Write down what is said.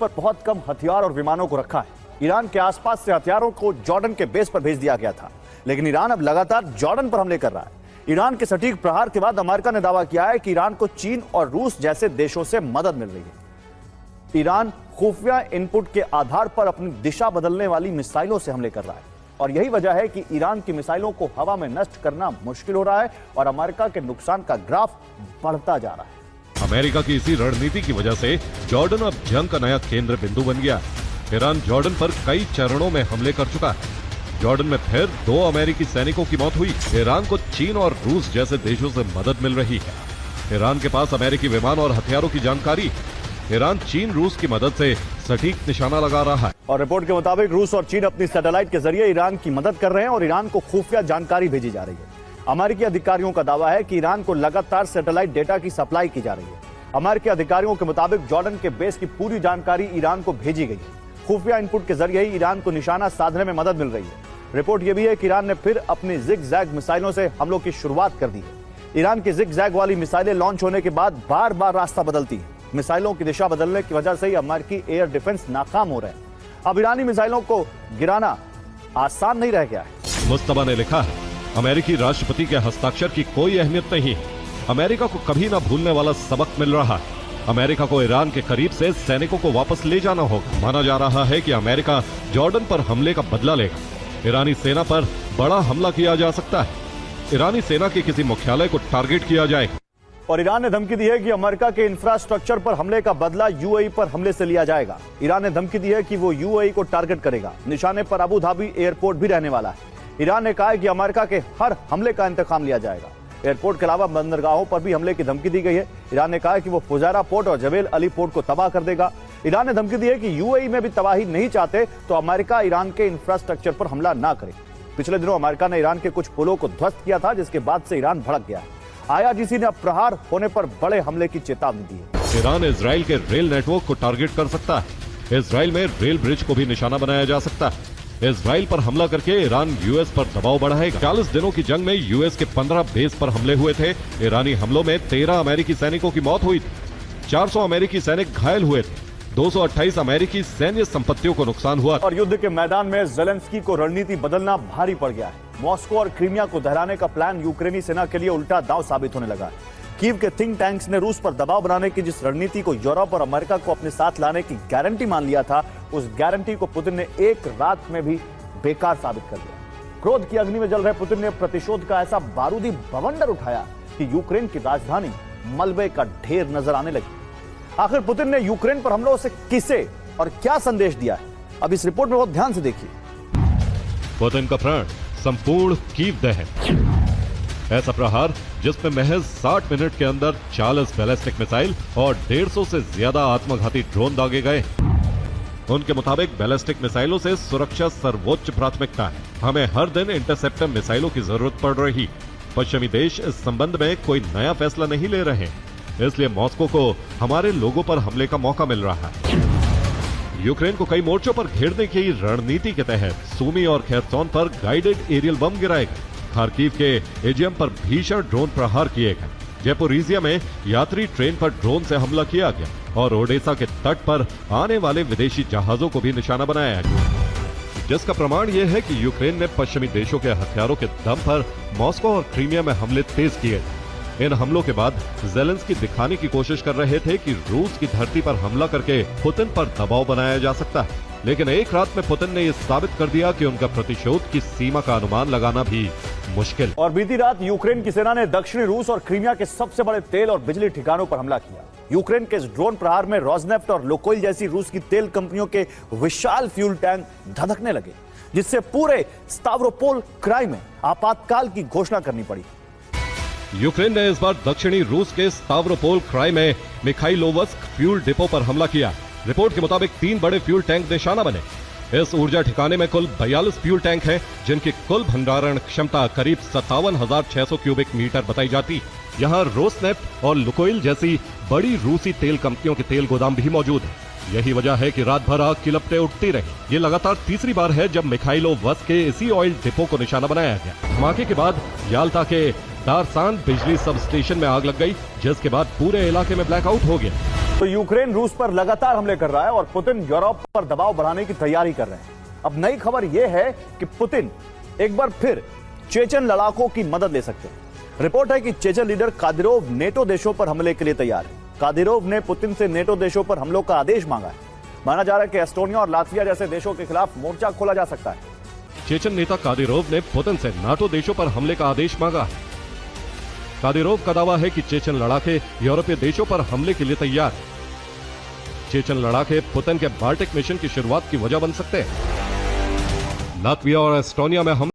पर बहुत कम हथियार और विमानों को रखा है। ईरान के आसपास से हथियारों को जॉर्डन के बेस पर भेज दिया गया था, लेकिन ईरान अब लगातार जॉर्डन पर हमले कर रहा है। ईरान के सटीक प्रहार के बाद अमेरिका ने दावा किया है कि ईरान को चीन और रूस जैसे देशों से मदद मिल रही है। ईरान खुफिया इनपुट के आधार पर अपनी दिशा बदलने वाली मिसाइलों से हमले कर रहा है और यही वजह है कि ईरान की मिसाइलों को हवा में नष्ट करना मुश्किल हो रहा है और अमेरिका के नुकसान का ग्राफ बढ़ता जा रहा है। अमेरिका की इसी रणनीति की वजह से जॉर्डन अब जंग का नया केंद्र बिंदु बन गया। ईरान जॉर्डन पर कई चरणों में हमले कर चुका है। जॉर्डन में फिर 2 अमेरिकी सैनिकों की मौत हुई। ईरान को चीन और रूस जैसे देशों से मदद मिल रही है। ईरान के पास अमेरिकी विमान और हथियारों की जानकारी। ईरान चीन रूस की मदद से सटीक निशाना लगा रहा है। और रिपोर्ट के मुताबिक रूस और चीन अपनी सैटेलाइट के जरिए ईरान की मदद कर रहे हैं और ईरान को खुफिया जानकारी भेजी जा रही है। अमेरिकी अधिकारियों का दावा है कि ईरान को लगातार सैटेलाइट डेटा की सप्लाई की जा रही है। अमेरिकी अधिकारियों के मुताबिक जॉर्डन के बेस की पूरी जानकारी ईरान को भेजी गई है। खुफिया इनपुट के जरिए ही ईरान को निशाना साधने में मदद मिल रही है। रिपोर्ट यह भी है कि ईरान ने फिर अपनी जिग-जैग मिसाइलों से हमलों की शुरुआत कर दी है। ईरान की जिग-जैग वाली मिसाइलें लॉन्च होने के बाद बार बार रास्ता बदलती हैं। मिसाइलों की दिशा बदलने की वजह से ही अमेरिकी एयर डिफेंस नाकाम हो रहे हैं। अब ईरानी मिसाइलों को गिराना आसान नहीं रह गया है। मुस्तबा ने लिखा है, अमेरिकी राष्ट्रपति के हस्ताक्षर की कोई अहमियत नहीं है। अमेरिका को कभी ना भूलने वाला सबक मिल रहा है। अमेरिका को ईरान के करीब से सैनिकों को वापस ले जाना होगा। माना जा रहा है कि अमेरिका जॉर्डन पर हमले का बदला लेगा। ईरानी सेना पर बड़ा हमला किया जा सकता है। ईरानी सेना के किसी मुख्यालय को टारगेट किया जाएगा। और ईरान ने धमकी दी है कि अमेरिका के इंफ्रास्ट्रक्चर पर हमले का बदला यूएई पर हमले से लिया जाएगा। ईरान ने धमकी दी है कि वो यूएई को टारगेट करेगा। निशाने पर अबू धाबी एयरपोर्ट भी रहने वाला है। ईरान ने कहा है कि अमेरिका के हर हमले का इंतकाम लिया जाएगा। एयरपोर्ट के अलावा बंदरगाहों पर भी हमले की धमकी दी गई है। ईरान ने कहा है कि वो फुजैरा पोर्ट और जबेल अली पोर्ट को तबाह कर देगा। ईरान ने धमकी दी है कि यूएई में भी तबाही नहीं चाहते तो अमेरिका ईरान के इंफ्रास्ट्रक्चर पर हमला ना करे। पिछले दिनों अमेरिका ने ईरान के कुछ पुलों को ध्वस्त किया था, जिसके बाद से ईरान भड़क गया है। आईआरजीसी ने अब प्रहार होने पर बड़े हमले की चेतावनी दी है। ईरान इजराइल के रेल नेटवर्क को टारगेट कर सकता है। इजराइल में रेल ब्रिज को भी निशाना बनाया जा सकता है। इजराइल पर हमला करके ईरान यूएस पर दबाव बढ़ाएगा। 40 दिनों की जंग में यूएस के 15 बेस पर हमले हुए थे। ईरानी हमलों में 13 अमेरिकी सैनिकों की मौत हुई थी। 400 अमेरिकी सैनिक घायल हुए थे। 228 अमेरिकी सैन्य संपत्तियों को नुकसान हुआ। और युद्ध के मैदान में ज़ेलेंस्की को रणनीति बदलना भारी पड़ गया है। मॉस्को और क्रीमिया को दहराने का प्लान यूक्रेनी सेना के लिए उल्टा दांव साबित होने लगा है। कीव के थिंक टैंक्स ने रूस पर दबाव बनाने की जिस रणनीति को यूरोप और अमेरिका को अपने साथ लाने की गारंटी मान लिया था, उस गारंटी को पुतिन ने एक रात में भी बेकार साबित कर दिया। क्रोध की अग्नि में जल रहे पुतिन ने प्रतिशोध का ऐसा बारूदी बवंडर उठाया कि यूक्रेन की राजधानी मलबे का ढेर नजर आने लगी। आखिर पुतिन ने यूक्रेन पर हमलों से किसे और क्या संदेश दिया है, अब इस रिपोर्ट में बहुत ध्यान से देखिए। पुतिन का प्रण संपूर्ण कीव दहन। ऐसा प्रहार जिसमें महज 60 मिनट के अंदर 40 बैलिस्टिक मिसाइल और 150 से ज्यादा आत्मघाती ड्रोन दागे गए। उनके मुताबिक बैलिस्टिक मिसाइलों से सुरक्षा सर्वोच्च प्राथमिकता है। हमें हर दिन इंटरसेप्टर मिसाइलों की जरूरत पड़ रही। पश्चिमी देश इस संबंध में कोई नया फैसला नहीं ले रहे, इसलिए मॉस्को को हमारे लोगों पर हमले का मौका मिल रहा है। यूक्रेन को कई मोर्चों पर घेरने की रणनीति के तहत सूमी और खेरसोन पर गाइडेड एरियल बम गिराए गए। खार्किव के एजियम पर भीषण ड्रोन प्रहार किए गए। जयपुरीजिया में यात्री ट्रेन पर ड्रोन से हमला किया गया और ओडेसा के तट पर आने वाले विदेशी जहाजों को भी निशाना बनाया गया, जिसका प्रमाण यह है कि यूक्रेन ने पश्चिमी देशों के हथियारों के दम पर मॉस्को और क्रीमिया में हमले तेज किए। इन हमलों के बाद ज़ेलेंस्की दिखाने की कोशिश कर रहे थे कि रूस की धरती पर हमला करके पुतिन पर दबाव बनाया जा सकता है, लेकिन एक रात में पुतिन ने यह साबित कर दिया कि उनका प्रतिशोध की सीमा का अनुमान लगाना भी मुश्किल। और बीती रात यूक्रेन की सेना ने दक्षिणी रूस और क्रीमिया के सबसे बड़े तेल और बिजली ठिकानों पर हमला किया। यूक्रेन के इस ड्रोन प्रहार में रोजनेफ्ट और लुकोइल जैसी रूस की तेल कंपनियों के विशाल फ्यूल टैंक धधकने लगे, जिससे पूरे स्तावरोपोल क्राई में आपातकाल की घोषणा करनी पड़ी। यूक्रेन ने इस बार दक्षिणी रूस के स्तावरोपोल क्राई में मिखाइलोवस्क फ्यूल डिपो पर हमला किया। रिपोर्ट के मुताबिक 3 बड़े फ्यूल टैंक निशाना बने। इस ऊर्जा ठिकाने में कुल 42 फ्यूल टैंक हैं, जिनकी कुल भंडारण क्षमता करीब 57,600 क्यूबिक मीटर बताई जाती। यहाँ रोसनेफ्ट और लुकोइल जैसी बड़ी रूसी तेल कंपनियों के तेल गोदाम भी मौजूद है। यही वजह है कि रात भर आग की लपटें उठती रही। ये लगातार तीसरी बार है जब मिखाइलोवस्क के इसी ऑयल डिपो को निशाना बनाया गया। धमाके के बाद याल्टा के दारसान बिजली सब स्टेशन में आग लग गई, जिसके बाद पूरे इलाके में ब्लैकआउट हो गया। तो यूक्रेन रूस पर लगातार हमले कर रहा है और पुतिन यूरोप पर दबाव बढ़ाने की तैयारी कर रहे हैं। अब नई खबर यह है कि पुतिन एक बार फिर चेचन लड़ाकों की मदद ले सकते हैं। रिपोर्ट है कि चेचन लीडर कादिरोव नेटो देशों पर हमले के लिए तैयार है। कादिरोव ने पुतिन से नेटो देशों पर हमलों का आदेश मांगा है। माना जा रहा है कि एस्टोनिया और लातविया जैसे देशों के खिलाफ मोर्चा खोला जा सकता है। चेचन नेता कादिरोव ने पुतिन से नाटो देशों पर हमले का आदेश मांगा है। कादिरोव का दावा है कि चेचन लड़ाके यूरोपीय देशों पर हमले के लिए तैयार है। चेचन लड़ाके पुतिन के बाल्टिक मिशन की शुरुआत की वजह बन सकते हैं। लातविया और एस्टोनिया में